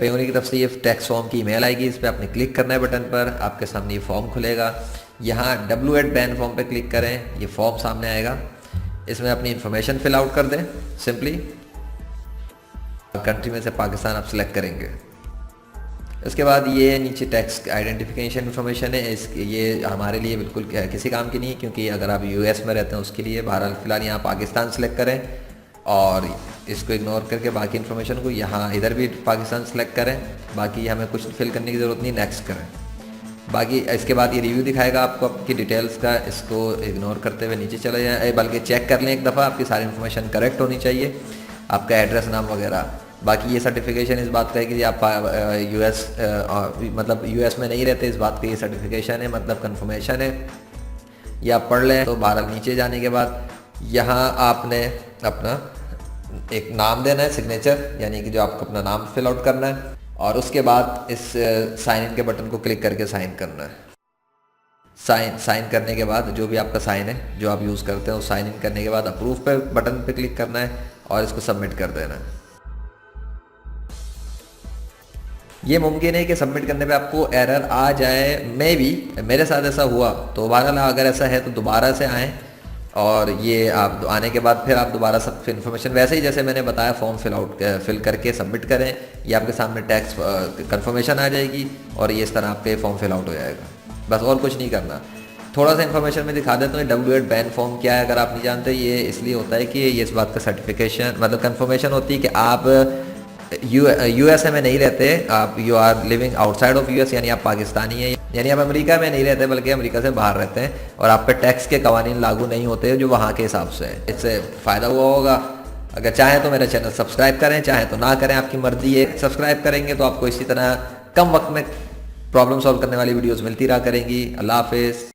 पेयोनी की तरफ से ये टैक्स फॉर्म की ईमेल आएगी, इस पर आपने क्लिक करना है बटन पर, आपके सामने ये फॉर्म खुलेगा। यहाँ W8 बैन फॉर्म पे क्लिक करें, ये फॉर्म सामने आएगा, इसमें अपनी इन्फॉर्मेशन फिल आउट कर दें सिंपली। कंट्री में से पाकिस्तान आप सिलेक्ट करेंगे। उसके बाद ये नीचे टैक्स आइडेंटिफिकेशन इन्फॉर्मेशन है, ये हमारे लिए बिल्कुल किसी काम की नहीं है, क्योंकि अगर आप US में रहते हैं उसके लिए। बहरहाल फ़िलहाल यहाँ पाकिस्तान सेलेक्ट करें और इसको इग्नोर करके बाकी इन्फॉर्मेशन को यहाँ इधर भी पाकिस्तान सेलेक्ट करें। बाकी हमें कुछ फिल करने की ज़रूरत नहीं, नेक्स्ट करें। बाकी इसके बाद ये रिव्यू दिखाएगा आपको आपकी डिटेल्स का, इसको इग्नोर करते हुए नीचे चले जाए, बल्कि चेक कर लें एक दफ़ा, आपकी सारी इन्फॉर्मेशन करेक्ट होनी चाहिए, आपका एड्रेस, नाम वगैरह। बाकी ये सर्टिफिकेशन इस बात का है कि आप US मतलब US में नहीं रहते, इस बात का ये सर्टिफिकेशन है, मतलब कंफर्मेशन है, ये आप पढ़ लें। तो बहरहाल नीचे जाने के बाद यहाँ आपने अपना एक नाम देना है, सिग्नेचर, यानी कि जो आपको अपना नाम फिल आउट करना है, और उसके बाद इस साइन इन के बटन को क्लिक करके साइन करना है। साइन करने के बाद जो भी आपका साइन है जो आप यूज़ करते हैं, उस साइन इन करने के बाद अप्रूव पे बटन पे क्लिक करना है और इसको सबमिट कर देना है। ये मुमकिन है कि सबमिट करने पे आपको एरर आ जाए, मे बी, मेरे साथ ऐसा हुआ। तो बहरहाल अगर ऐसा है तो दोबारा से आएँ, और ये आप आने के बाद फिर आप दोबारा सब इन्फॉर्मेशन वैसे ही जैसे मैंने बताया फॉर्म फिल करके सबमिट करें। ये आपके सामने टैक्स कंफर्मेशन आ जाएगी और ये इस तरह आपके फॉर्म फिल आउट हो जाएगा, बस और कुछ नहीं करना। थोड़ा सा इन्फॉर्मेशन में दिखा देता हूँ W8 बैन फॉर्म क्या है, अगर आप नहीं जानते। ये इसलिए होता है कि ये इस बात का सर्टिफिकेशन मतलब कंफर्मेशन होती है कि आप USA में नहीं रहते, आप you are living outside of US, यानी आप पाकिस्तानी हैं, यानी आप अमेरिका में नहीं रहते बल्कि अमेरिका से बाहर रहते हैं, और आप पे टैक्स के कवानीन लागू नहीं होते जो वहाँ के हिसाब से है। इससे फ़ायदा हुआ होगा। अगर चाहें तो मेरा चैनल सब्सक्राइब करें, चाहें तो ना करें, आपकी मर्जी है। सब्सक्राइब करेंगे तो आपको इसी तरह कम वक्त में प्रॉब्लम सॉल्व करने वाली वीडियोज़ मिलती रहा करेंगी। अल्लाह हाफिज़।